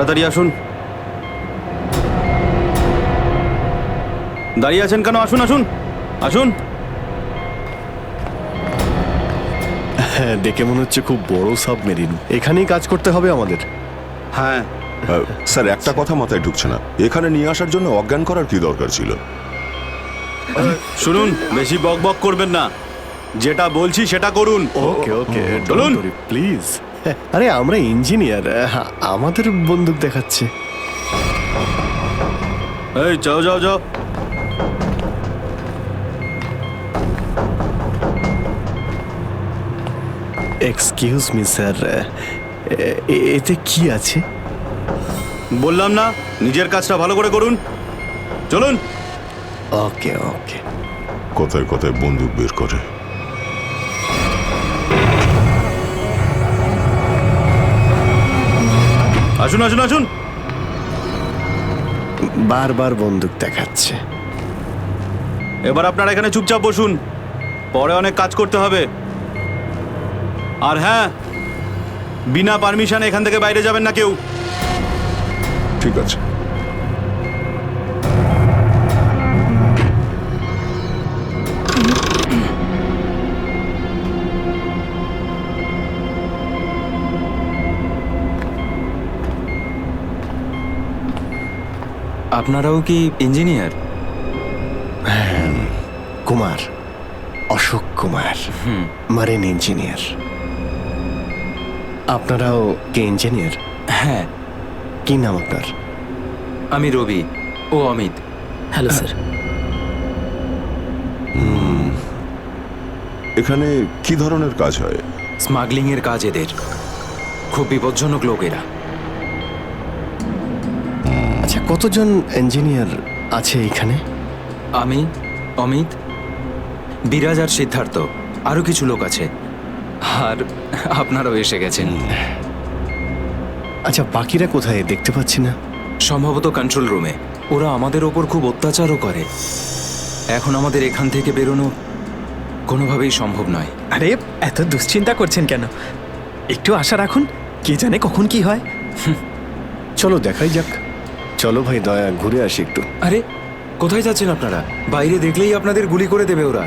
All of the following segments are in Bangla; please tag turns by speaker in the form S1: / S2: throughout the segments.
S1: তাড়াতাড়ি আসুন। দাঁড়িয়ে আছেন কেন? আসুন আসুন আসুন।
S2: হ্যাঁ, দেখে মনে হচ্ছে খুব বড় সাবমেরিন। এখানেই কাজ করতে হবে আমাদের।
S1: হ্যাঁ
S3: স্যার, একটা কথা মাথায় ঢুকছে না, এখানে নিয়ে আসার জন্য অজ্ঞান করার কি দরকার ছিল?
S1: শুনুন, বেশি বক বক করবেন না, যেটা বলছি সেটা করুন।
S2: ওকে ওকে,
S1: চলুন।
S2: প্লিজ। আরে আমরা ইঞ্জিনিয়ার, আমাদের বন্দুক দেখাচ্ছে।
S1: এই যাও যাও যাও।
S2: এক্সকিউজ মি স্যার, এতে কি আছে?
S1: বললাম না, নিজের কাজটা ভালো করে করুন। চলুন।
S2: ওকে ওকে।
S3: কথায় কথায় বন্দুক বের করে।
S1: আসুন আসুন আসুন।
S2: বারবার বন্দুক দেখাচ্ছে।
S1: এবার আপনারা এখানে চুপচাপ বসুন, পরে অনেক কাজ করতে হবে। আর হ্যাঁ, বিনা পারমিশনে এখান থেকে বাইরে যাবেন না কেউ।
S3: ঠিক আছে।
S4: আপনারাও কি engineer?
S2: Kumar, Ashok Kumar, marine engineer. আপনারাও কি ইঞ্জিনিয়ার?
S4: হ্যাঁ,
S2: কি নাম আপনার?
S4: আমি রবি, ও অমিত।
S5: Hello sir.
S3: এখানে কি ধরনের কাজ হয়?
S4: স্মাগলিং এর কাজ এদের। খুব বিপজ্জনক লোক এরা।
S2: আচ্ছা, কতজন ইঞ্জিনিয়ার আছে এখানে?
S4: আমি, অমিত, বিরাজ আর সিদ্ধার্থ, আরো কিছু লোক আছে। আর আপনারাও এসে গেছেন।
S2: আচ্ছা, বাকিরা কোথায় দেখতে পাচ্ছি না?
S4: সম্ভবত কন্ট্রোল রুমে। ওরা আমাদের ওপর খুব অত্যাচারও করে। এখন আমাদের এখান থেকে বেরোনো কোনোভাবেই সম্ভব নয়।
S5: আরে এত দুশ্চিন্তা করছেন কেন? একটু আশা রাখুন, কে জানে কখন কি হয়।
S2: চলো দেখাই যাক। চলো ভাই, দয়া ঘুরে আসি একটু।
S4: আরে কোথায় যাচ্ছেন আপনারা? বাইরে দেখলেই আপনাদের গুলি করে দেবে ওরা।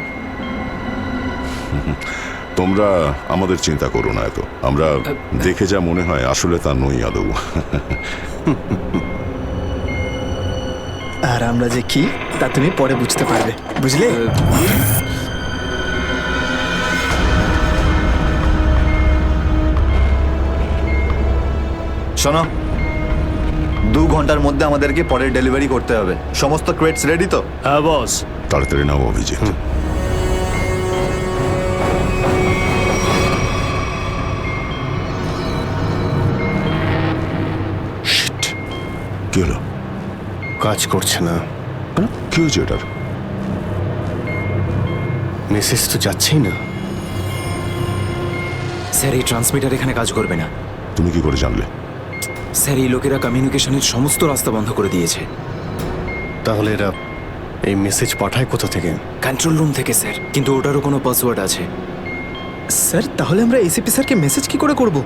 S3: তোমরা আমাদের চিন্তা করো না এত, আমরা দেখে যা মনে হয় আসলে তা নই আদৌ।
S5: আর আমরা যে কি তা তুমি পরে বুঝতে পারবে, বুঝলে?
S6: শোনো, 2 ঘন্টার মধ্যে আমাদেরকে পরের ডেলিভারি করতে হবে। সমস্ত ক্রেটস রেডি তো?
S2: হ্যাঁ বস।
S3: তাড়াতাড়ি নাও অভিজিৎ। Shit! কি হলো?
S2: কাজ করছে না।
S3: কেন? কি হয়েছে এটার?
S2: মেসেজ তো যাচ্ছেই না।
S4: স্যার, এই ট্রান্সমিটার এখানে কাজ করবে না।
S3: তুমি কি করে জানলে?
S4: স্যার, এই লোকেরা কমিউনিকেশনের সমস্ত রাস্তা বন্ধ করে দিয়েছে।
S2: তাহলে এরা এই মেসেজ পাঠায় কোথা থেকে?
S4: কন্ট্রোল রুম থেকে স্যার, কিন্তু ওটারও কোনো পাসওয়ার্ড আছে।
S5: স্যার, তাহলে আমরা এসিপি স্যারকে মেসেজ কি করে করব?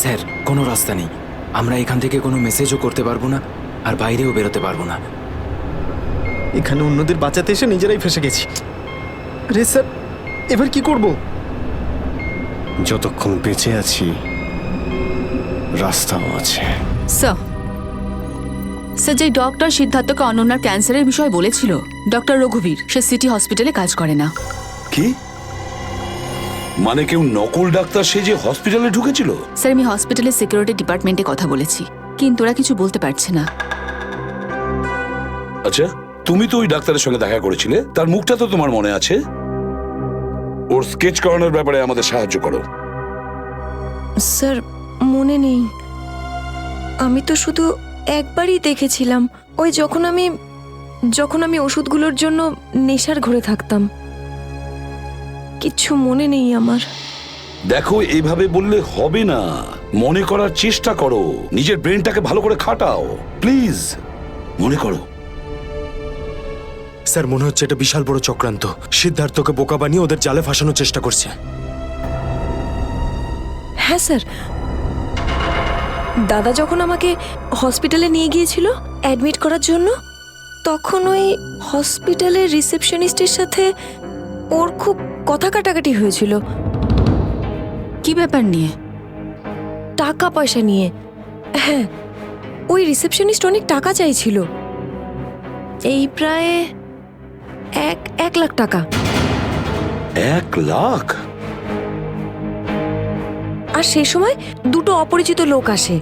S4: স্যার, কোনো রাস্তা নেই। আমরা এখান থেকে কোনো মেসেজও করতে পারবো না, আর বাইরেও বেরোতে পারবো না।
S5: এখানে অন্যদের বাঁচাতে এসে নিজেরাই ফেসে গেছি। রে স্যার, এবার কি করব?
S2: যতক্ষণ বেঁচে আছি রাস্তাও আছে।
S7: স্যার, যে ডক্টর সিদ্ধার্থকে অনন্যার ক্যান্সারের বিষয় বলেছিল, ডক্টর রঘুবীর, সে সিটি হসপিটালে কাজ করে না।
S8: কি মানে? কেউ নকল ডাক্তার সেজে হসপিটালে ঢুকেছিল?
S7: স্যার, আমি হসপিটালের সিকিউরিটি ডিপার্টমেন্টে কথা বলেছি, কিন্তু ওরা কিছু বলতে পারছে না।
S8: আচ্ছা, তুমি তো ওই ডাক্তারের সঙ্গে দেখা করেছিলে, তার মুখটা তো তোমার মনে আছে। ওর স্কেচ করানোর ব্যাপারে আমাদের সাহায্য করো।
S9: স্যার, মনে নেই। আমি তো শুধু একবারই দেখেছিলাম, ওই যখন আমি ওষুধগুলোর জন্য নেশার ঘরে থাকতাম। কিচ্ছু মনে নেই আমার।
S8: দেখো, এইভাবে বললে হবে না। মনে করার চেষ্টা করো, নিজের ব্রেনটাকে ভালো করে খাটাও প্লিজ। মনে করো।
S10: স্যার, মনে হচ্ছে এটা বিশাল বড় চক্রান্ত। সিদ্ধার্থকে বোকা বানিয়ে ওদের জালে ফাঁসানোর চেষ্টা করছে।
S9: হ্যাঁ স্যার, দাদা যখন আমাকে হসপিটালে নিয়ে গিয়েছিল অ্যাডমিট করার জন্য, তখন ওই হসপিটালের রিসেপশনিস্টের সাথে ওর খুব কথা কাটাকাটি হয়েছিল
S7: কি ব্যাপার নিয়ে?
S9: টাকা পয়সা নিয়ে। হ্যাঁ, ওই রিসেপশনিস্ট অনেক টাকা চাইছিল, এই প্রায় 1 লাখ টাকা।
S8: 1 লাখ?
S9: আর সেই সময় দুটো অপরিচিত লোক আসে,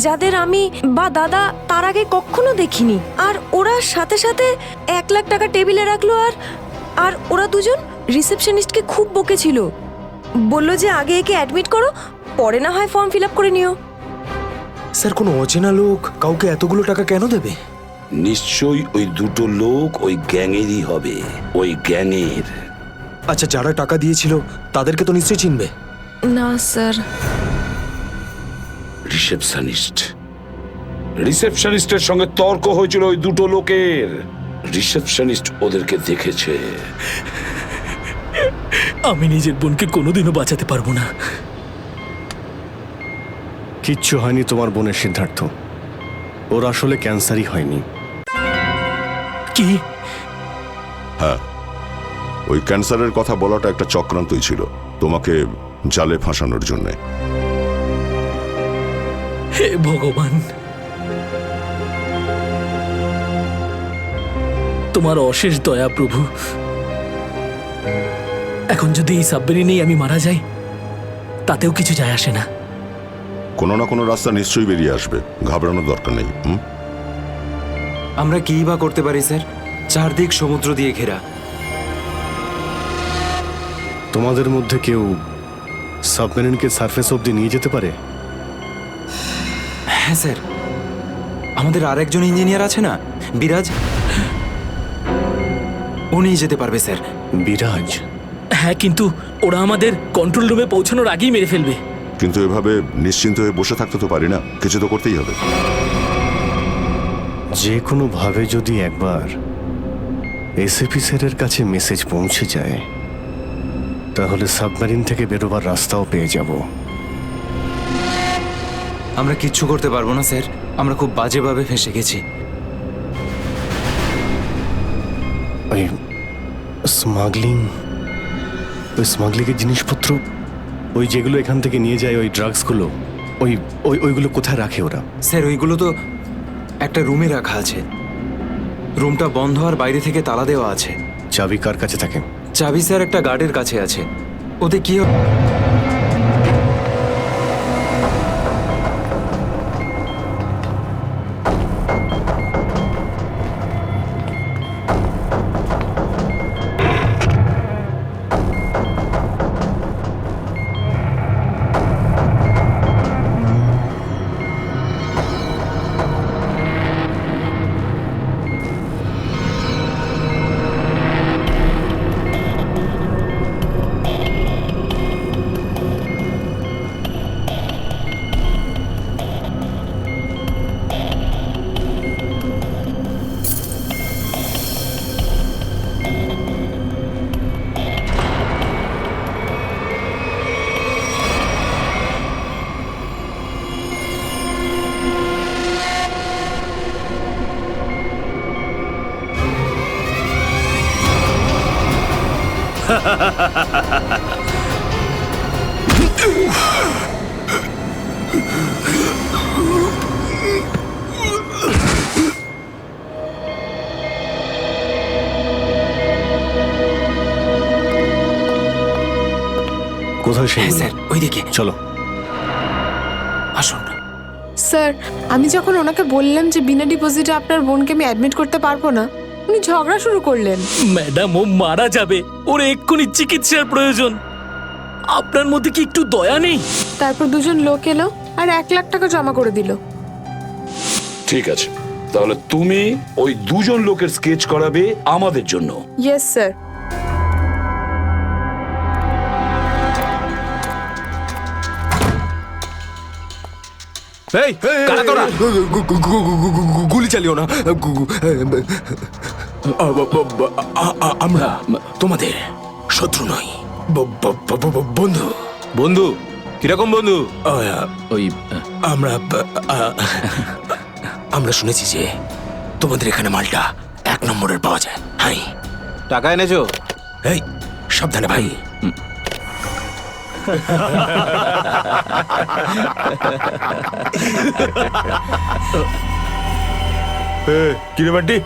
S9: যাদের আমি বা দাদা তার আগে কখনো দেখিনি। আর ওরা সাথে সাথে 1 লাখ টাকা টেবিলে রাখলো। আর ওরা দুজন রিসেপশনিস্টকে খুব বকেছিল, বলল যে আগে একে অ্যাডমিট করো, পরে না হয় ফর্ম ফিল আপ করে নিও।
S10: স্যার, কোনো অচেনা লোক কাউকে এতগুলো টাকা কেন দেবে?
S8: নিশ্চয়ই ওই দুটো লোক ওই গ্যাংয়েরই হবে, ওই গ্যাংয়ের।
S10: আচ্ছা, যারা টাকা দিয়েছিল তাদেরকে তো নিশ্চয়ই চিনবে।
S9: না স্যার।
S8: রিসেপশনিস্টের সঙ্গে তর্ক হয়েছিল ওই দুটো লোকের। রিসেপশনিস্ট ওদেরকে দেখেছে।
S5: আমি নিজের বোনকে কোনোদিনও বাঁচাতে পারবো না।
S2: কিচ্ছু হয়নি তোমার বোনের সিদ্ধার্থ, ওর আসলে ক্যান্সারই হয়নি।
S5: কি?
S3: হ্যাঁ, ওই ক্যান্সারের কথা বলাটা একটা চক্রান্তই ছিল, তোমাকে জালে ফাঁসানোর জন্যে।
S5: হে ভগবান, তোমার অশেষ দয়া প্রভু। এখন যদি এই সাবমেরিনেই আমি মারা যাই, তাতেও কিছু যায় আসে না।
S3: কোনো না কোনো রাস্তা নিশ্চয়ই বেরিয়ে আসবে, ঘাবড়ানোর দরকার নেই।
S4: আমরা কিই বা করতে পারি স্যার? চারদিক সমুদ্র দিয়ে ঘেরা।
S2: তোমাদের মধ্যে কেউ সাবমেরিনকে সারফেস অবধি নিয়ে যেতে পারে?
S4: হ্যাঁ স্যার, আমাদের আরেকজন ইঞ্জিনিয়ার আছে না, বিরাজ, উনি যেতে পারবে স্যার।
S2: বিরাজ?
S5: হ্যাঁ, কিন্তু ওরা আমাদের কন্ট্রোল রুমে পৌঁছানোর আগেই মেরে ফেলবে।
S3: কিন্তু এভাবে নিশ্চিন্ত হয়ে বসে থাকতে তো পারি না, কিছু তো করতেই হবে।
S2: যে কোনোভাবে যদি একবার এসএপি স্যারের কাছে মেসেজ পৌঁছে যায়, তাহলে সাবমেরিন থেকে বেরোবার রাস্তাও পেয়ে যাব।
S4: আমরা কিচ্ছু করতে পারবো না স্যার, আমরা খুব বাজেভাবে ফেঁসে গেছি।
S2: ওই স্মাগলিংয়ের জিনিসপত্র, ওই যেগুলো এখান থেকে নিয়ে যায়, ওই ড্রাগসগুলো, ওইগুলো কোথায় রাখে ওরা?
S4: স্যার, ওইগুলো তো একটা রুমে রাখা আছে। রুমটা বন্ধ আর বাইরে থেকে তালা দেওয়া আছে।
S2: চাবি কার কাছে থাকে?
S4: চাবি স্যার একটা গার্ডের কাছে আছে। ওতে কি
S2: কোথায় সেই?
S4: স্যার ওইদিকে
S2: চলো
S4: আসুন।
S11: স্যার, আমি যখন ওনাকে বললাম যে বিনা ডিপোজিটে আপনার বোনকে আমি অ্যাডমিট করতে পারবো না, উনি ঝগড়া শুরু করলেন।
S5: ম্যাডাম, ও মারা যাবে, ওর এক্ষুনি চিকিৎসার প্রয়োজন। আপনার মধ্যে কি একটু দয়া নেই?
S11: তারপর দুজন লোক এলো আর 1 লাখ টাকা জমা করে দিল।
S8: ঠিক আছে, তাহলে তুমি ওই দুজন লোকের স্কেচ করাবে আমাদের জন্য।
S11: Yes sir.
S10: এই কারা তোরা? গুলি চালিও না। আমরা তোমাদের শত্রু নই, বন্ধু।
S1: বন্ধু?
S10: কিরকম বন্ধু?
S4: ওই
S10: আমরা শুনেছি যে তোমাদের এখানে মালটা 1 নম্বরের পাওয়া যায়। হাই,
S1: টাকা এনেছো?
S10: এই সাবধানে ভাই।
S12: কিরে বান্টি,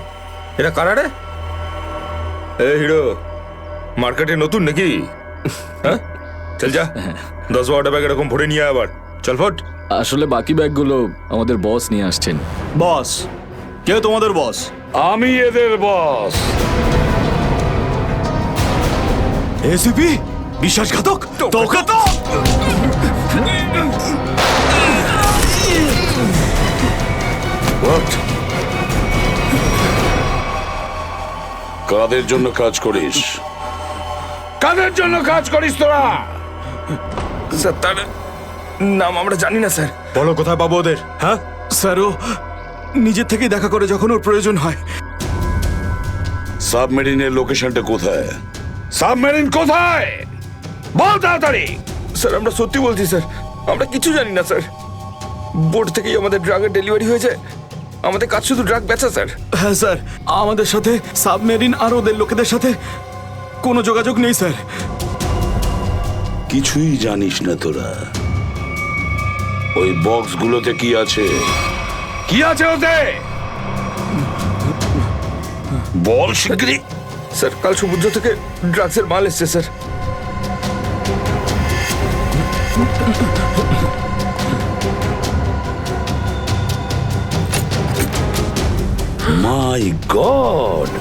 S12: এটা কারা রে? এ হিরো, মার্কেটে নতুন নাকি? হ্যাঁ, চল যা 10-12টা ব্যাগ এরকম ভরে নিয়ে আবার চল ফট।
S4: আসলে বাকি ব্যাগগুলো আমাদের বস নিয়ে আসছেন।
S1: বস? কে তোমাদের বস?
S8: আমি এদের বস।
S1: এসিপি বিশ্বাসঘাতক, তোকে তো
S8: কাদের জন্য কাজ করিস? কাদের জন্য কাজ করিস তোরা?
S12: স্যার, তার নাম আমরা জানি না স্যার।
S10: বলো কোথায় পাবো ওদের? হ্যাঁ
S1: স্যার, ও নিজের থেকেই দেখা করে যখন ওর প্রয়োজন হয়।
S8: সাবমেরিনের লোকেশনটা কোথায়? সাবমেরিন কোথায়? বল তাড়াতাড়ি।
S12: স্যার, আমরা সত্যি বলছি স্যার, আমরা কিছু জানি না স্যার। বোর্ড থেকেই আমাদের ড্রাগের ডেলিভারি হয়েছে। আমাদের কাজ শুধু ড্রাগ বেচা স্যার।
S1: হ্যাঁ স্যার, আমাদের সাথে সাবমেরিন আর ওদের লোকেদের সাথে কোনো যোগাযোগ নেই স্যার।
S8: কিছুই জানিস না তোরা? ওই বক্সগুলোতে কি আছে? কি আছে ওতে? বল শিগগিরই।
S12: স্যার, কাল সমুদ্র থেকে ড্রাগসের মাল এসছে স্যার।
S8: মাই গড!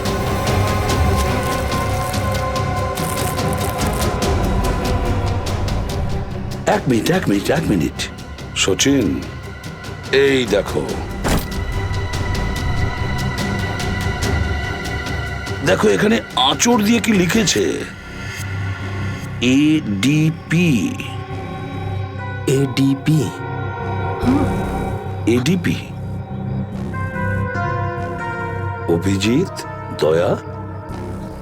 S8: এক মিনিট সচিন, এই দেখো দেখো এখানে আঁচড় দিয়ে কি লিখেছে? এডিপি।
S10: এডিপি?
S8: এডিপি অভিজিৎ, দয়া,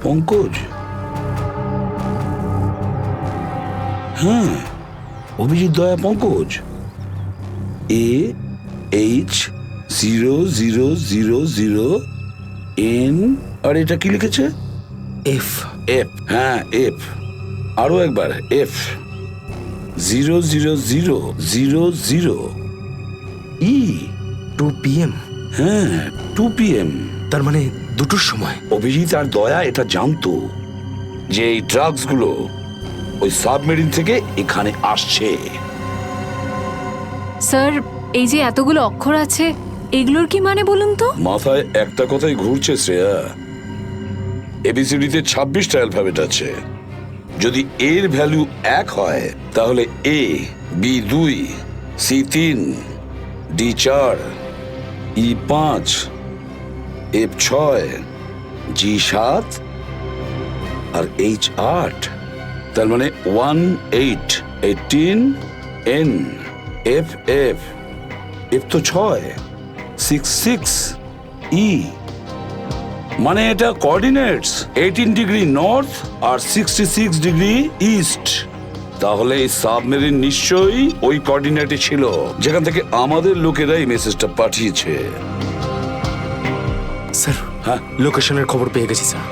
S8: পঙ্কজ। হ্যাঁ, অভিজিৎ, দয়া, পঙ্কজ। AH0000N। আর এটা কি লিখেছে?
S10: এফ।
S8: এফ, হ্যাঁ এফ। আরো একবার এফ। 00000E।
S10: 2 PM?
S8: হ্যাঁ, 2 PM।
S10: তার মানে 2টোর সময়।
S8: অভিজিৎ আর দয়া এটা জানতো যে এই ড্রাগস গুলো ওই সাবমেরিন থেকে এখানে আসছে।
S9: স্যার, এই যে এতগুলো অক্ষর আছে, এগুলোর কি মানে বলুন তো?
S8: মাথায় একটা কথাই ঘুরছে শ্রেয়া। এবিসিডিতে 26টা অ্যালফাবেট আছে। যদি এর ভ্যালু 1 হয় তাহলে A, B 2, C 3, D 4, E 5, F 6, G 7 R H 8। তার মানে 1 8 18 N F F F তো 6 6 6 E। মানে এটা কোঅর্ডিনেটস 18 ডিগ্রি নর্থ আর 66 ডিগ্রি ইস্ট। তাহলে এই সাবমেরিন নিশ্চয়ই ওই কোঅর্ডিনেটে ছিল যেখান থেকে আমাদের লোকেরা এই মেসেজটা পাঠিয়েছে।
S10: স্যার,
S8: হ্যাঁ,
S10: লোকেশনের খবর পেয়ে গেছি স্যার।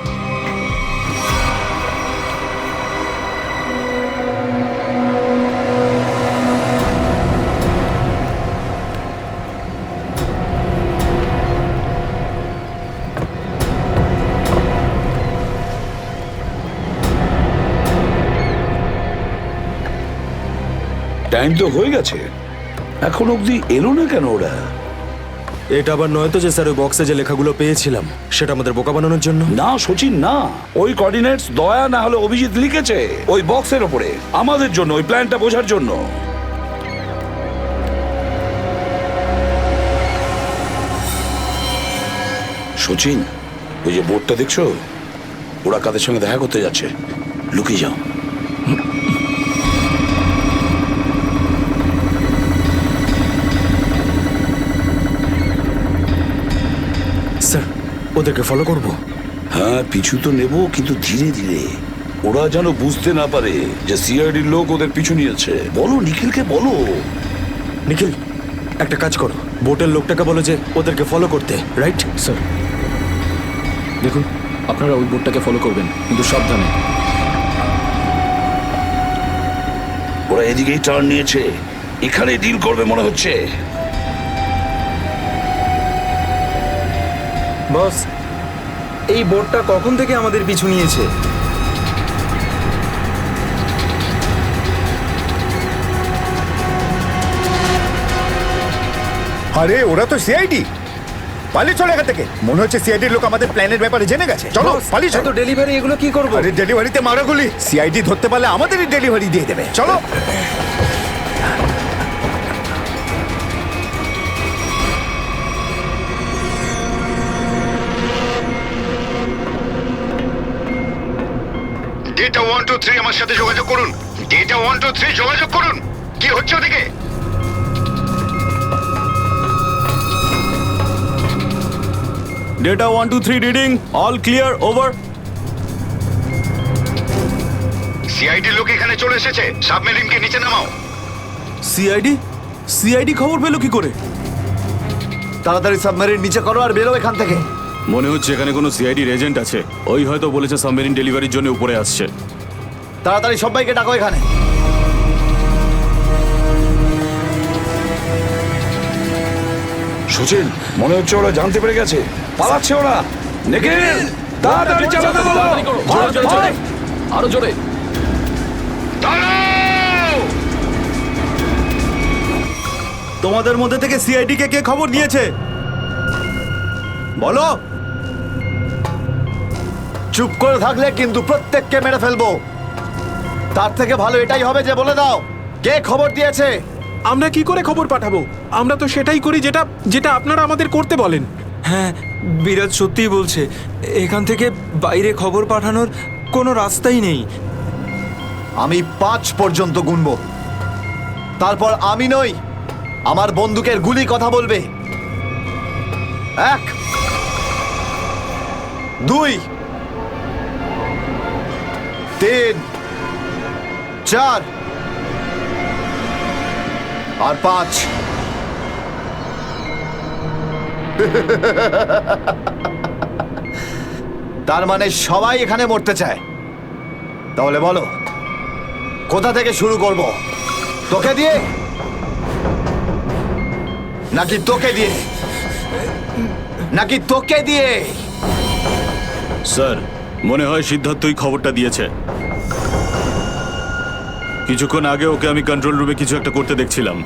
S8: টাইম তো হয়ে গেছে, এখন অবধি এলো না কেন ওরা?
S10: এটা আবার নয় তো যে স্যার ওই বক্সে যে লেখাগুলো পেয়েছিলাম সেটা আমাদের বোকা বানানোর জন্য?
S8: না সচিন, না। ওই কোঅর্ডিনেটস দয়া না হলে অভিজিৎ লিখেছে ওই বক্সের ওপরে আমাদের জন্য, ওই প্ল্যানটা বোঝার জন্য। সচিন, ওই যে বোর্ডটা দেখছো, ওরা কাদের সঙ্গে দেখা করতে যাচ্ছে। লুকিয়ে যাও।
S10: স্যার, ওদেরকে ফলো করব?
S8: হ্যাঁ, পিছু তো নেব, কিন্তু ধীরে ধীরে। ওরা যেন বুঝতে না পারে যে সিআইডির লোক ওদের পিছু নিয়েছে। বলো নিখিলকে বলো।
S10: নিখিল, একটা কাজ করো, বোটের লোকটাকে বলো যে ওদেরকে ফলো করতে, রাইট?
S13: স্যার দেখুন, আপনারা ওই বোটটাকে ফলো করবেন, কিন্তু সাবধানে।
S8: ওরা এদিকেই টার্ন নিয়েছে, এখানে ডিল করবে মনে হচ্ছে।
S4: বস, এই বোটটা কখন থেকে আমাদের পিছু নিয়েছে?
S14: আরে ওরা তো সিআইডি, পালিয়ে চলে এখান থেকে। মনে হচ্ছে সিআইডির লোক আমাদের প্ল্যানের ব্যাপারে জেনে গেছে। চলো পালিয়ে চলো।
S4: ডেলিভারি এগুলো কি করবো?
S14: আরে ডেলিভারিতে মারাগুলি, সিআইডি ধরতে পারলে আমাদেরই ডেলিভারি দিয়ে দেবে। চলো।
S2: ডেটা 123 আমার সাথে যোগাযোগ করুন। ডেটা 123 যোগাযোগ করুন। কি হচ্ছে ওদিকে?
S1: Data 123 reading, all clear, over.
S2: CID লোক এখানে চলে এসেছে, সাবমেরিনকে নিচে নামাও।
S1: সিআইডি খবর পেলো কি করে?
S6: তাড়াতাড়ি সাবমেরিন নিচে করো আর বেরো এখান থেকে।
S1: মনে হচ্ছে এখানে কোনো সিআইডির এজেন্ট আছে। ওই হয়তো বলেছে সাবমেরিন ডেলিভারির জন্য উপরে আসছে।
S6: তাড়াতাড়ি সবাইকে ডাকো এখানে।
S8: সুচিন, মনে হচ্ছে ওরা জানতে পেরে গেছে, পালাচ্ছে ওরা। নিখিল, তাড়াতাড়ি চালাতে বলো।
S13: আরো জোরে।
S1: তোমাদের মধ্যে থেকে সিআইডি কে কে খবর দিয়েছে বলো।
S6: চুপ করে থাকলে কিন্তু প্রত্যেককে মেরে ফেলবো। তার থেকে ভালো এটাই হবে যে বলে দাও কে খবর দিয়েছে।
S5: আমরা কি করে খবর পাঠাবো? আমরা তো সেটাই করি যেটা যেটা আপনারা আমাদের করতে বলেন।
S4: হ্যাঁ, বিরাজ সত্যিই বলছে, এখান থেকে বাইরে খবর পাঠানোর কোনো রাস্তাই নেই।
S6: আমি 5 পর্যন্ত গুনবো, তারপর আমি নই, আমার বন্দুকের গুলি কথা বলবে। 1 2 3 4 আর 5। তার মানে সবাই এখানে মরতে চায়। তাহলে বলো কোথা থেকে শুরু করব? তোকে দিয়ে নাকি তোকে দিয়ে? নাকি তোকে দিয়ে?
S1: স্যার, মনে হয় সিদ্ধার্থই খবরটা দিয়েছে। কিছুক্ষণ আগে ওকে আমি কন্ট্রোল রুমে কিছু একটা করতে দেখছিলাম।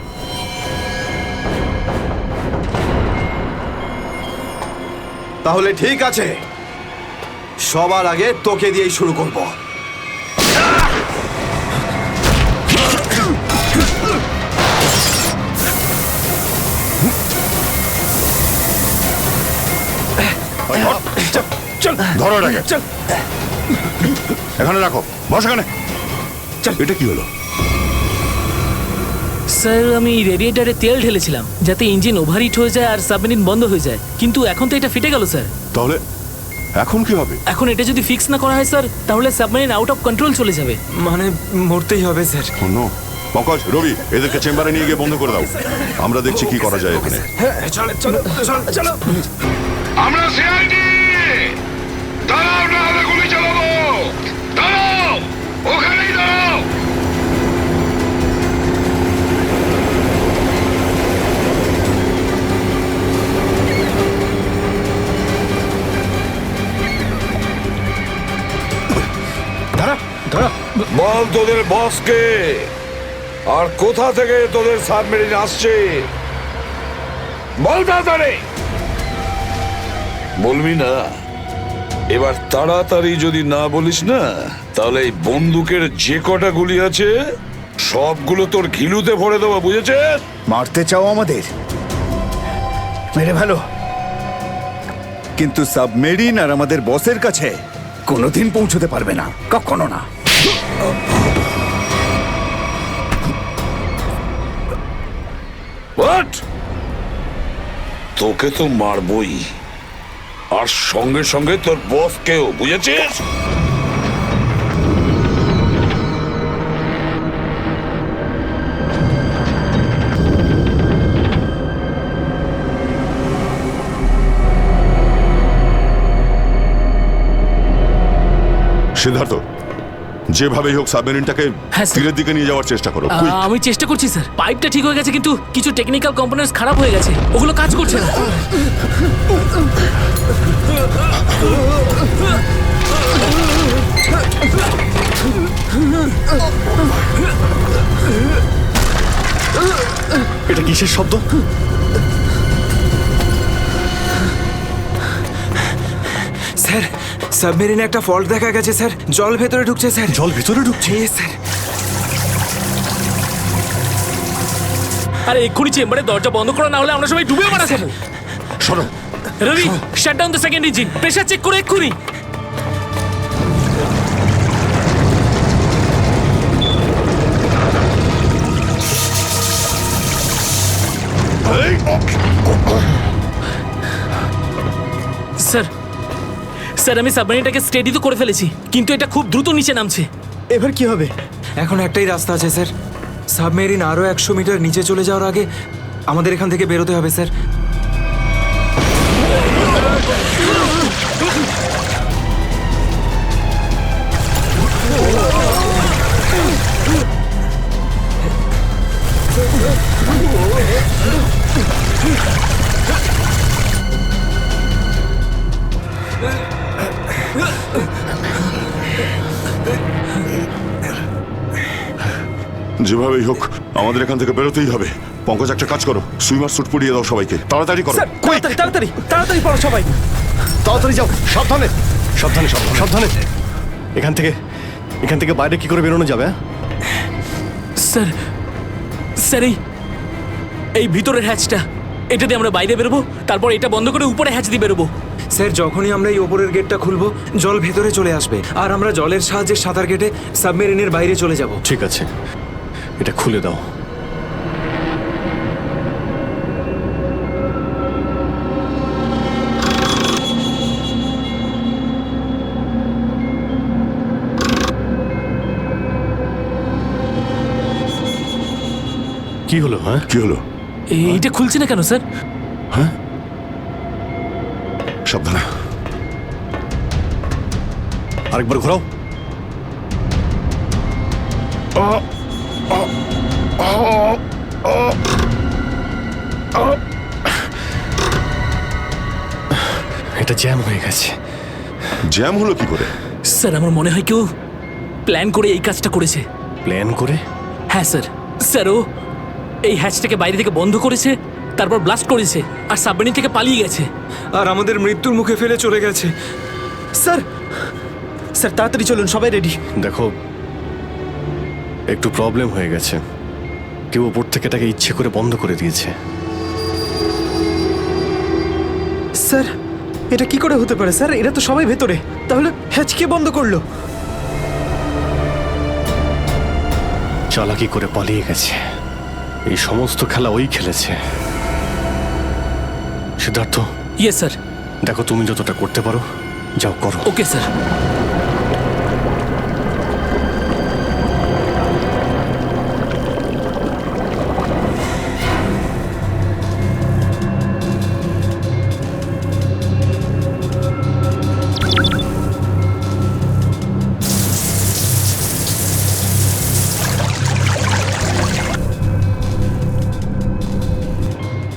S6: তাহলে ঠিক আছে, সবার আগে তোকে দিয়েই শুরু করব।
S3: ধরো এটাকে, এখানে রাখো, বস এখানে। এটা কি হলো?
S13: স্যার, আমি রেডিয়েটারে তেল ঢেলেছিলাম যাতে ইঞ্জিন ওভারহিট হয়ে যায় আর সাবমেরিন বন্ধ হয়ে যায়, কিন্তু এখন তো এটা ফেটে গেল স্যার।
S3: তাহলে এখন কি হবে?
S13: এখন এটা যদি ফিক্স না করা হয় স্যার, তাহলে সাবমেরিন আউট অফ কন্ট্রোল চলে যাবে।
S4: মানে মরতেই হবে স্যার।
S3: নো, পঙ্কজ, রবি, এদেরকে চেম্বারে নিয়ে গিয়ে বন্ধ করে দাও। আমরা দেখছি কি করা যায় এখানে।
S2: আমরা সিআইডি, দাঁড়াও না হলে গুলি চালাবো। দাঁড়াও, ওখানেই দাঁড়াও।
S8: বল তোদের বসকে, আর কোথা থেকে তোদের সাবমেরিন আসছে বল তাড়াতাড়ি। বলবি না? এবার তাড়াতাড়ি যদি না বলিস না, তাহলে এই বন্দুকের যে কটা গুলি আছে সবগুলো তোর ঘিলুতে ভরে দেবো, বুঝেছিস?
S14: মারতে চাও আমাদের? মেরে ভালো, কিন্তু সাবমেরিন আর আমাদের বসের কাছে কোনোদিন পৌঁছতে পারবে না, কখনো না।
S8: তোকে তো মারবই, আর সঙ্গে সঙ্গে তোর বসকেও, বুঝেছিস?
S3: সিদ্ধার্থ, যেভাবেই হোক সাবমেরিনটাকে
S13: হ্যাঁ, স্যার।
S3: তীরের দিকে নিয়ে যাওয়ার চেষ্টা করো। quick!
S13: আমি চেষ্টা করছি স্যার। পাইপটা ঠিক হয়ে গেছে কিন্তু কিছু টেকনিক্যাল কম্পোনেন্টস খারাপ হয়ে গেছে, ওগুলো কাজ করছে না।
S2: এটা কিসের শব্দ?
S4: স্যার, সাবমেরিনে একটা ফল্ট দেখা গেছে স্যার। জল ভেতরে ঢুকছে স্যার।
S2: জল ভিতরে ঢুকছে?
S4: স্যার।
S13: আরে এক্ষুনি চেম্বারে দরজা বন্ধ করা, না হলে আমরা সবাই ডুবে মারা যাবো।
S3: শোনো
S13: Ravi, shut down the second engine, pressure check করে এক্ষুনি। স্যার, স্যার আমি সাবমেরিনটাকে স্টেডি তো করে ফেলেছি, কিন্তু এটা খুব দ্রুত নিচে নামছে।
S5: এবার কি হবে?
S4: এখন একটাই রাস্তা আছে স্যার। সাবমেরিন আরো 100 মিটার নিচে চলে যাওয়ার আগে আমাদের এখান থেকে বেরোতে হবে স্যার।
S3: যেভাবেই হোক আমাদের এখান থেকে বেরোতেই হবে। পঙ্কজ, একটা কাজ করো, সুইমার স্যুট পরিয়ে দাও সবাইকে। তাড়াতাড়ি করো।
S5: তাড়াতাড়ি তাড়াতাড়ি তাড়াতাড়ি পড়ো সবাই।
S2: তাড়াতাড়ি যাও, সাবধানে সাবধানে সাবধানে সাবধানে। এখান থেকে বাইরে কি করে বেরোনো যাবে?
S13: স্যার, স্যার এই ভিতরের হ্যাচটা, এটা দিয়ে আমরা বাইরে বেরোবো, তারপর এটা বন্ধ করে উপরে হ্যাচ দিয়ে বেরোবো।
S4: স্যার, যখনই আমরা এই ওপরের গেটটা খুলবো জল ভেতরে চলে আসবে, আর আমরা জলের সাহায্যে সাঁতার কেটে সাবমেরিনের বাইরে চলে যাব।
S2: ঠিক আছে, এটা খুলে দাও। কি হলো? হ্যাঁ,
S3: কি হলো?
S13: এইটা খুলছে না কেন স্যার?
S3: হ্যাঁ, সাবধানে।
S2: আরেকবার ঘোরাও। এটা জ্যাম হয়ে গেছে।
S3: জ্যাম হলো কি করে?
S13: স্যার আমার মনে হয় কেউ প্ল্যান করে এই কাজটা করেছে।
S2: প্ল্যান করে?
S13: হ্যাঁ স্যার। স্যার ও এই হ্যাচটাকে বাইরে থেকে বন্ধ করেছে, তারপর ব্লাস্ট করেছে আর সাবমেরিন থেকে পালিয়ে গেছে,
S4: আর আমাদের মৃত্যুর মুখে ফেলে চলে গেছে।
S5: স্যার, স্যার তাড়াতাড়ি চলুন, সবাই রেডি।
S2: দেখো, একটু প্রবলেম হয়ে গেছে। কেউ ওপর থেকে এটাকে ইচ্ছে করে বন্ধ করে দিয়েছে।
S5: স্যার, এটা কি করে হতে পারে স্যার? এরা তো সবাই ভেতরে, তাহলে হ্যাচ কে বন্ধ করলো?
S2: চালাকি করে পালিয়ে গেছে। এই সমস্ত খেলা ওই খেলেছে। সিদ্ধার্থ।
S13: Yes sir.
S2: দেখো, তুমি যতটা করতে পারো যাও করো।
S13: Okay sir.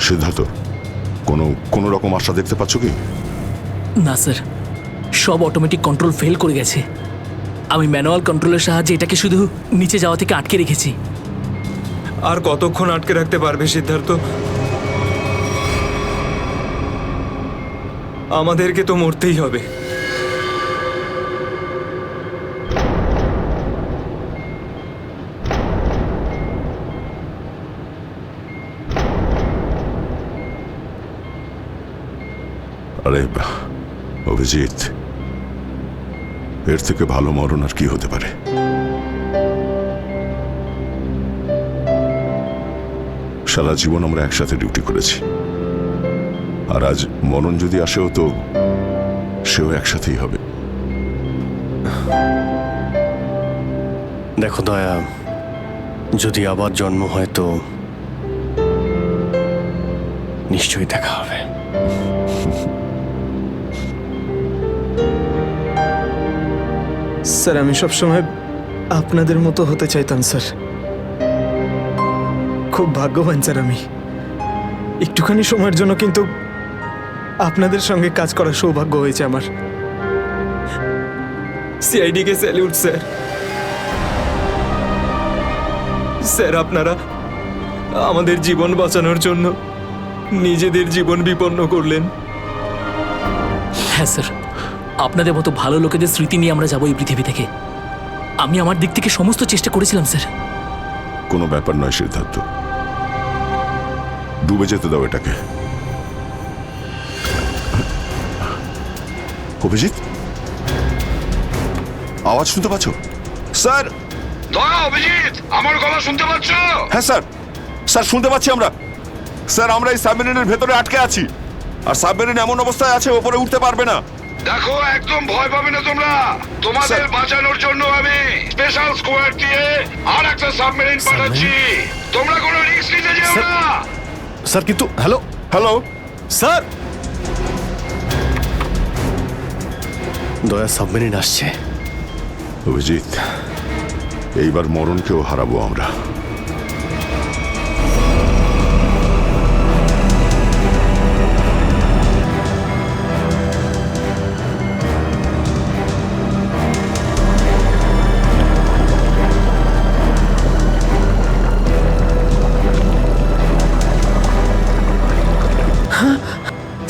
S3: সিদ্ধার্থ, কোনো রকম আশা দেখতে পাচ্ছ কি?
S13: না স্যার, সব অটোমেটিক কন্ট্রোল ফেল করে গেছে। আমি ম্যানুয়াল কন্ট্রোলের সাহায্যে এটাকে শুধু নিচে যাওয়া থেকে আটকে রেখেছি।
S4: আর কতক্ষণ আটকে রাখতে পারবে সিদ্ধার্থ? আমাদেরকে তো মরতেই হবে।
S3: আরে অভিজিৎ, এর থেকে ভালো মরণ আর কি হতে পারে? সারা জীবন আমরা একসাথে ডিউটি করেছি, আর আজ মরণ যদি আসেও তো সেও একসাথেই হবে।
S2: দেখো দয়া, যদি আবার জন্ম হয় তো নিশ্চয়ই দেখা হবে।
S5: স্যার আমি সবসময় আপনাদের মতো হতে চাইতাম স্যার। খুব ভাগ্যবান স্যার আমি, একটুখানি সময়ের জন্য কিন্তু আপনাদের সঙ্গে কাজ করার সৌভাগ্য হয়েছে আমার। সিআইডি কে স্যালিউট স্যার। স্যার আপনারা আমাদের জীবন বাঁচানোর জন্য নিজেদের জীবন বিপন্ন করলেন।
S13: হ্যাঁ স্যার, আপনাদের মতো ভালো লোকেদের স্মৃতি নিয়ে আমরা যাবো এই পৃথিবী থেকে। আমি আমার দিক থেকে সমস্ত চেষ্টা করেছিলাম স্যার।
S3: কোনো ব্যাপার নয় সিদ্ধার্থ, ডুবে যেতে দাও এটাকে। অভিজিৎ, আওয়াজ শুনতে পাচ্ছ? স্যার,
S8: অভিজিৎ, আমার গলা শুনতে পাচ্ছ?
S3: হ্যাঁ স্যার, স্যার শুনতে পাচ্ছি আমরা। স্যার আমরা এই সাবমেরিনের ভেতরে আটকে আছি, আর সাবমেরিন এমন অবস্থায় আছে ওপরে উঠতে পারবে না।
S8: দেখো, একদম ভয় পাবে না তোমরা। তোমাদের বাঁচানোর জন্য আমি স্পেশাল স্কোয়াড দিয়ে আর একটা সাবমেরিন পাঠাচ্ছি। তোমরা কোনো রিস্ক নিতে যেও না।
S2: স্যার কিন্তু হ্যালো
S3: হ্যালো
S2: স্যার, দয়া সাবমেরিন আসছে।
S3: অভিজিৎ, এইবার মরণকেও হারাবো আমরা।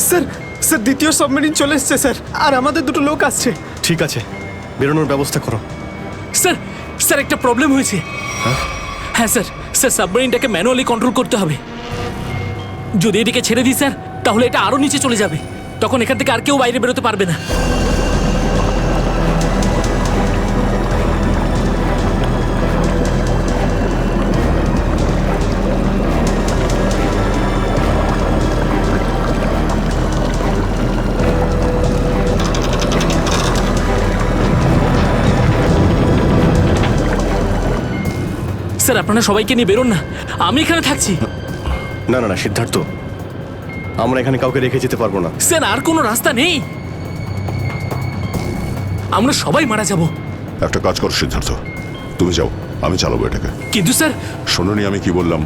S5: স্যার স্যার দ্বিতীয় সাবমেরিন চলে এসছে স্যার, আর আমাদের দুটো লোক আসছে।
S2: ঠিক আছে, বেরোনোর ব্যবস্থা করো।
S13: স্যার, স্যার একটা প্রবলেম হয়েছে। হ্যাঁ স্যার, স্যার সাবমেরিনটাকে ম্যানুয়ালি কন্ট্রোল করতে হবে। যদি এদিকে ছেড়ে দিই স্যার, তাহলে এটা আরো নিচে চলে যাবে। তখন এখান থেকে আর কেউ বাইরে বেরোতে পারবে না। স্যার আপনারা সবাইকে নিয়ে বেরোন না, আমি এখানে থাকছি।
S2: না না না সিদ্ধার্থ, আমরা এখানে কাউকে রেখে যেতে পারবো না।
S13: স্যার আর কোনো রাস্তা নেই, আমরা সবাই মারা যাব।
S3: একটা কাজ করো সিদ্ধার্থ, তুমি যাও, আমি চালাবো এটাকে।
S13: কিন্তু স্যার,
S3: শোনোনি আমি কি বললাম?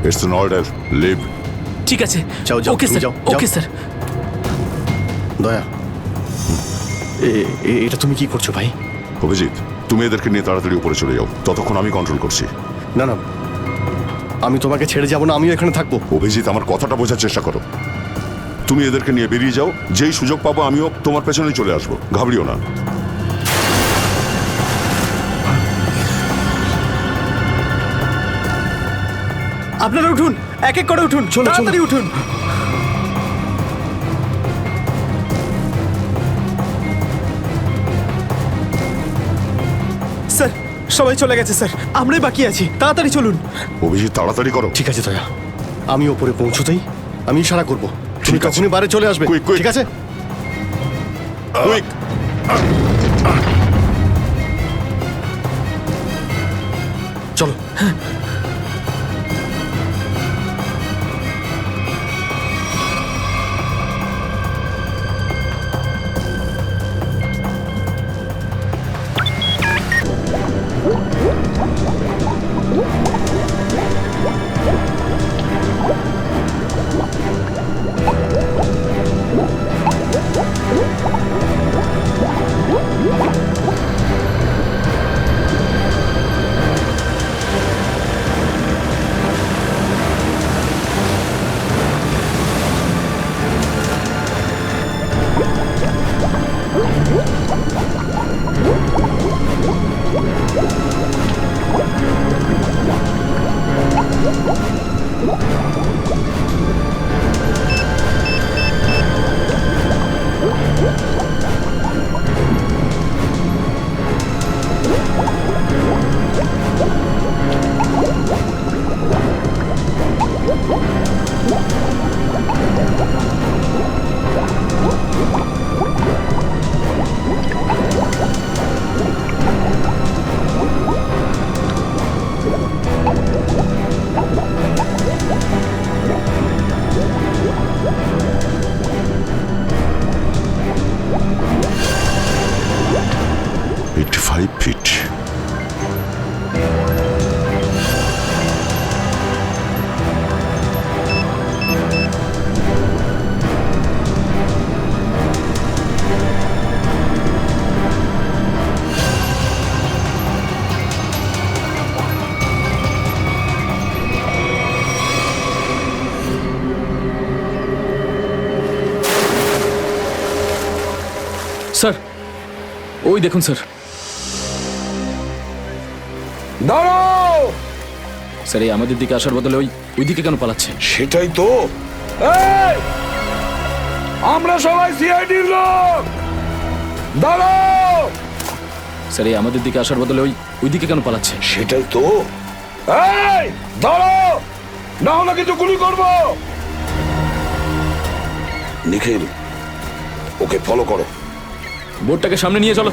S3: It's an order, leave.
S13: ঠিক আছে,
S2: যাও যাও,
S13: ওকে
S2: তুমি
S13: স্যার,
S2: যাও,
S13: ওকে
S2: যাও।
S13: স্যার।
S2: দয়া, এটা তুমি কি করছো ভাই?
S3: অভিজিৎ, তুমি এদেরকে নিয়ে তাড়াতাড়ি উপরে চলে যাও, ততক্ষণ আমি কন্ট্রোল করছি।
S2: না না, আমি তোমাকে ছেড়ে যাবো না, আমিও এখানে থাকবো।
S3: অভিজিৎ, আমার কথাটা বোঝার চেষ্টা করো। তুমি এদেরকে নিয়ে বেরিয়ে যাও, যেই সুযোগ পাবো আমিও তোমার পেছনেই চলে আসবো, ঘাবড়িও না।
S5: আপনারা উঠুন, এক এক করে উঠুন, তাড়াতাড়ি উঠুন। স্যার সবাই চলে গেছে স্যার, আমরাই বাকি আছি, তাড়াতাড়ি চলুন।
S3: অভিজিৎ তাড়াতাড়ি করো।
S2: ঠিক আছে দয়া, আমি ওপরে পৌঁছতেই আমি ইশারা করবো, তুমি
S3: ঠিক আছে।
S2: তখনই বাইরে চলে আসবে।
S3: Quick, quick.
S2: ঠিক আছে?
S3: কুইক।
S2: চলো।
S13: স্যার ওই দেখুন স্যার।
S8: দাঁড়াও!
S13: স্যার এই আমাদের দিকে আসার বদলে ওই দিকে কেন পালাচ্ছে?
S8: সেটাই তো। এই! আমরা সবাই সিআইডির লোক। দাঁড়াও!
S13: স্যার এই আমাদের দিকে আসার বদলে ওই দিকে কেন পালাচ্ছে?
S8: সেটাই তো। এই! দাঁড়াও! না হলে কিন্তু গুলি করবো। নিখিল, ওকে ফলো করো।
S13: বোর্ডটাকে সামনে নিয়ে চলো।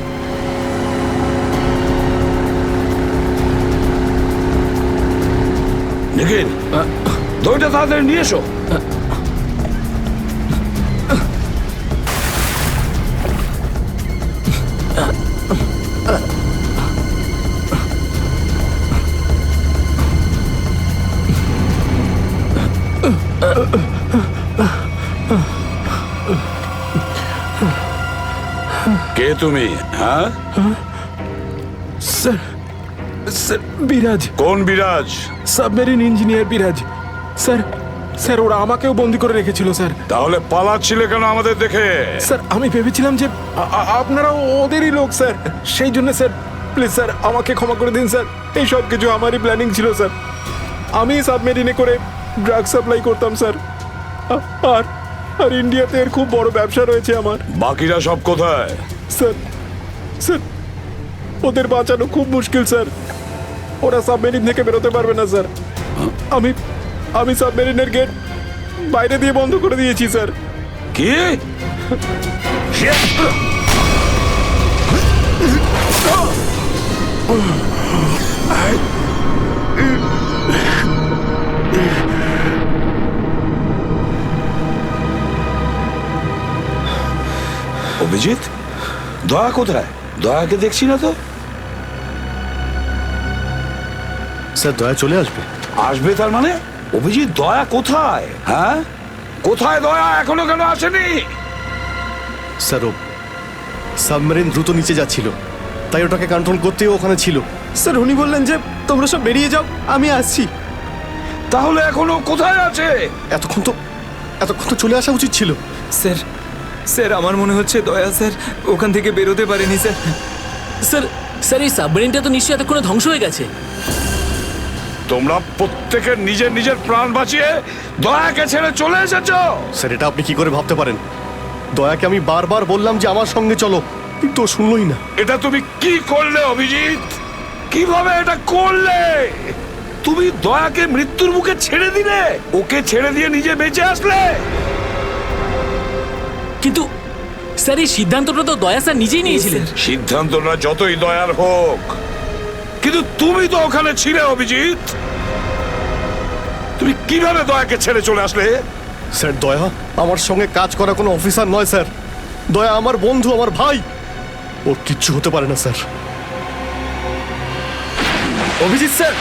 S8: নিখিল, দইটা তাড়াতাড়ি নিয়ে এসো। কে তুমি? হ্যাঁ
S5: স্যার, স্যার বিরাজ।
S8: কোন বিরাজ?
S5: সাবমেরিন ইঞ্জিনিয়ার বিরাজ। স্যার, স্যার ওরা আমাকেও বন্দি করে রেখেছিল স্যার।
S8: তাহলে পালাচ্ছিলে কেন আমাদের দেখে?
S5: স্যার আমি ভেবেছিলাম যে আপনারা ওদেরই লোক স্যার, সেই জন্য স্যার প্লিজ স্যার আমাকে ক্ষমা করে দিন স্যার। এই সব কিছু আমারই প্ল্যানিং ছিল স্যার। আমি সাবমেরিনে করে ড্রাগ সাপ্লাই করতাম স্যার। আর আর ইন্ডিয়াতে এর খুব বড় ব্যবসা রয়েছে আমার।
S8: বাকিরা সব কোথায়?
S5: স্যার, স্যার ওদের বাঁচানো খুব মুশকিল স্যার। ওরা সাবমেরিন থেকে বেরোতে পারবে না স্যার। আমি সাবমেরিনের গেট বাইরে দিয়ে বন্ধ করে দিয়েছি স্যার।
S8: কি? অভিজিৎ, দয়া কোথায়? দয়াকে দেখছি না তো।
S2: স্যার দয়া চলে আসবে।
S8: আসবে তার মানে? অভিজিৎ, দয়া কোথায়? হ্যাঁ, কোথায় দয়া? এখনো কেন আসেনি?
S2: স্যার ও সাবমেরিন দ্রুত নিচে যাচ্ছিল, তাই ওটাকে কন্ট্রোল করতেই ওখানে ছিল।
S5: স্যার উনি বললেন যে তোমরা সব বেরিয়ে যাও, আমি আসছি।
S8: তাহলে এখনো কোথায় আছে?
S2: এতক্ষণ তো চলে আসা উচিত ছিল।
S4: স্যার, স্যার আমার মনে হচ্ছে দয়া স্যার ওখান থেকে বেরোতে পারেনি স্যার।
S13: স্যার, স্যার এই সাবমেরিনটা তো নিশ্চয়ই এতক্ষণে ধ্বংস হয়ে গেছে।
S8: তোমরা প্রত্যেকের নিজের নিজের প্রাণ বাঁচিয়ে দয়াকে ছেড়ে চলে এসেছো।
S2: স্যার এটা আপনি কি করে ভাবতে পারেন? দয়াকে আমি বারবার বললাম যে আমার সঙ্গে চলো, কিন্তু ও শুনলই না।
S8: এটা তুমি কি করলে অভিজিৎ? কিভাবে এটা করলে? তুমি দয়াকে মৃত্যুর মুখে ছেড়ে দিলে, ওকে ছেড়ে দিয়ে নিজে বেঁচে আসলে।
S13: কিন্তু স্যার এই সিদ্ধান্তটা তো দয়া স্যার নিজেই নিয়েছিলেন।
S8: সিদ্ধান্তটা যতই দয়ার হোক, কিন্তু তুমি তো ওখানে ছিলে অভিজিৎ। তুমি কিভাবে দয়াকে ছেড়ে চলে আসলে?
S2: স্যার দয়া আমার সঙ্গে কাজ করা কোনো অফিসার নয় স্যার। দয়া আমার বন্ধু, আমার ভাই। ওর কিচ্ছু হতে পারে না স্যার।
S5: অভিজিৎ স্যার,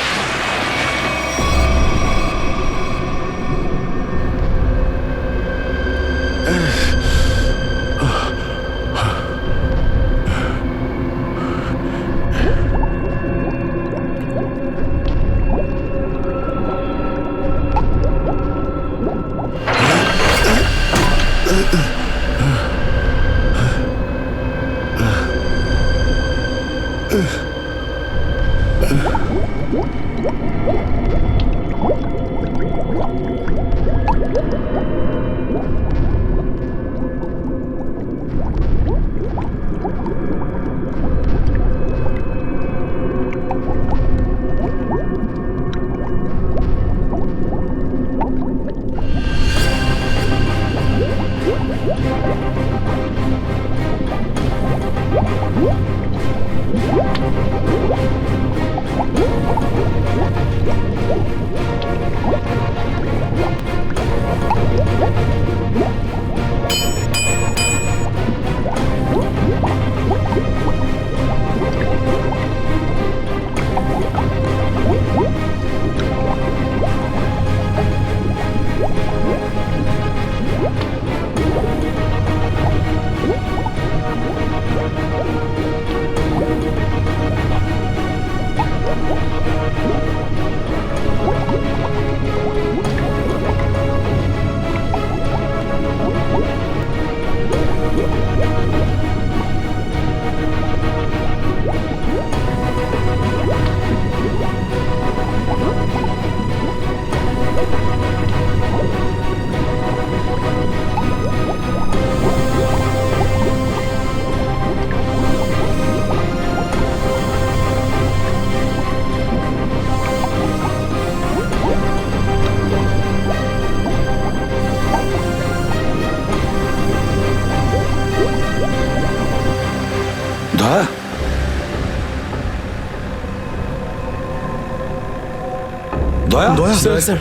S8: দয়া
S5: দয়া স্যার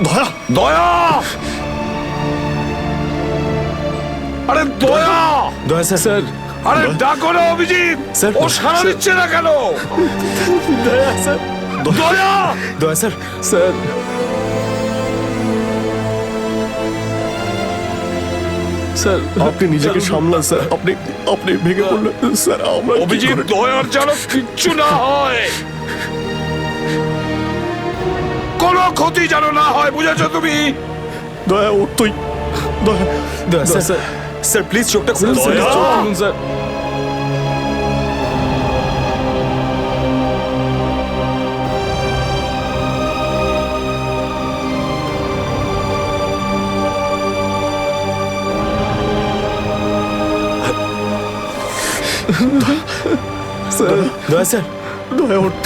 S2: দয়া
S8: দয়া আরে দয়া
S5: দয়া স্যার
S8: আরে ডাকো না অভিজিৎ
S5: স্যার,
S8: ও সাড়া দিচ্ছে না কেন?
S5: দয়া স্যার
S8: দয়া
S5: দয়া স্যার স্যার স্যার
S2: আপনি নিজেকে সামলান স্যার। আপনি আপনি ভেঙে পড়লেন স্যার। আমরা কি
S8: অভিজিৎ
S2: করে-
S8: দয়ার যেন কিচ্ছু না হয়, কোনো ক্ষতি যেন না হয়, বুঝেছো তুমি?
S2: দয়া ওর তুই দয়া
S5: দয়া স্যার স্যার প্লিজ চোখটা খুলুন স্যার
S8: দয়া।
S5: চোখ খুলুন স্যার
S2: স্যার
S5: দয়া স্যার
S2: দয়া ওঠ।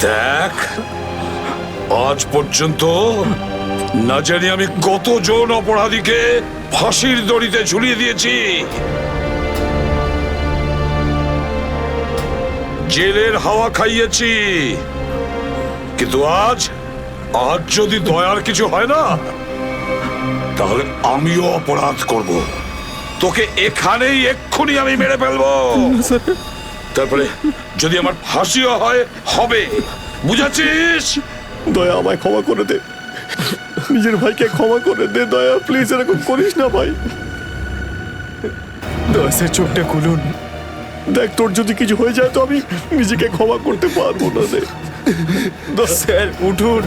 S8: দেখ, আজ পর্যন্ত না জানি আমি কতজন অপরাধীকে ফাঁসির দড়িতে ঝুলিয়ে দিয়েছি, জেলের হাওয়া খাইয়েছি, কিন্তু আজ যদি দয়ার কিছু হয় না, তাহলে আমিও অপরাধ করব। তোকে এখানেই এক্ষুনি আমি মেরে ফেলবো। তারপরে যদি আমার ফাঁসিও হয়, হবে, বুঝেছিস?
S2: দয়া আমায় ক্ষমা করে দে, নিজের ভাইকে ক্ষমা করে দে দয়া, প্লিজ এরকম করিস না ভাই।
S5: দয়া স্যার চোখটা খুলুন।
S2: দেখ তোর যদি কিছু হয়ে যায় তো আমি নিজেকে ক্ষমা করতে পারবো না রে।
S5: স্যার উঠুন।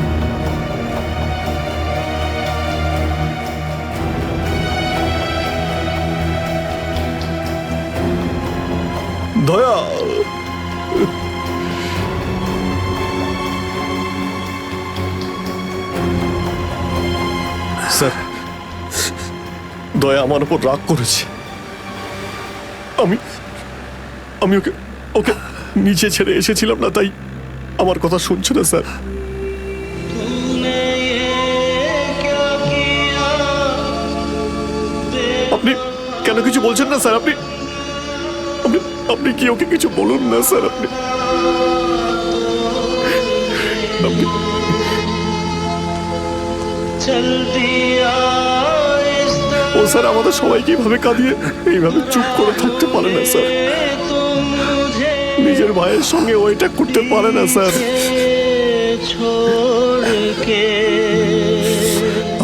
S2: দয়া স্যার, দয়া আমার উপর রাগ করেছে। আমি আমি ওকে ওকে নিচে ছেড়ে এসেছিলাম না, তাই আমার কথা শুনছে না স্যার। আপনি কেন কিছু বলছেন না স্যার? আপনি আপনি আপনি কি ওকে কিছু বলুন না স্যার? আপনি আপনি ও স্যার আমাদের সবাইকে এইভাবে কাঁদিয়ে এইভাবে চুপ করে থাকতে পারে না স্যার। নিজের ভাইয়ের সঙ্গে ওইটা করতে পারে না স্যার।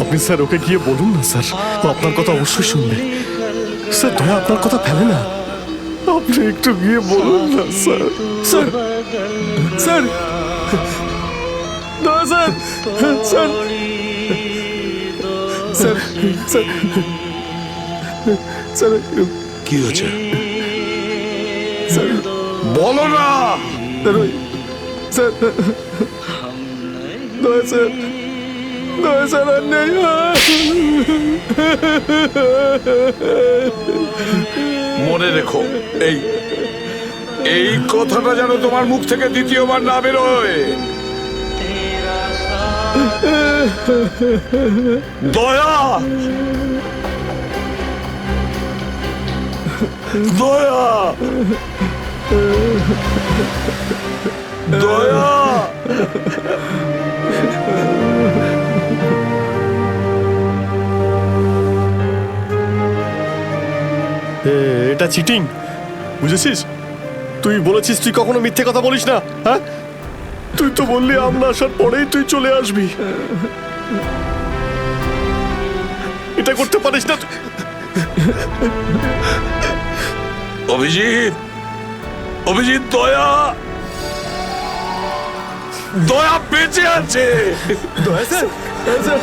S2: আপনি স্যার ওকে গিয়ে বলুন না স্যার, ও আপনার কথা অবশ্যই শুনবে স্যার। দয়া আপনার কথা ফেলে না, আপনি একটু গিয়ে বলুন না স্যার।
S5: স্যার স্যার দয়া sir sir sir sir sir
S8: কি হয়েছে
S5: স্যার
S8: বলো না।
S5: স্যার দয়া স্যার দয়া স্যার আর নেই।
S8: মনে রেখো, এই এই কথাটা যেন তোমার মুখ থেকে দ্বিতীয়বার না বেরোয়। দয়া দয়া দয়া
S2: এটা চিটিং, বুঝেছিস? তুই বলেছিস তুই কখনো মিথ্যে কথা বলিস না। হ্যাঁ, তুই তো বললি আমরা আসার পরেই তুই চলে আসবি। এটা করতে পারিস না।
S8: অভিজিৎ, অভিজিৎ, দয়া দয়া বেঁচে আছে।
S5: দয়া স্যার দয়া স্যার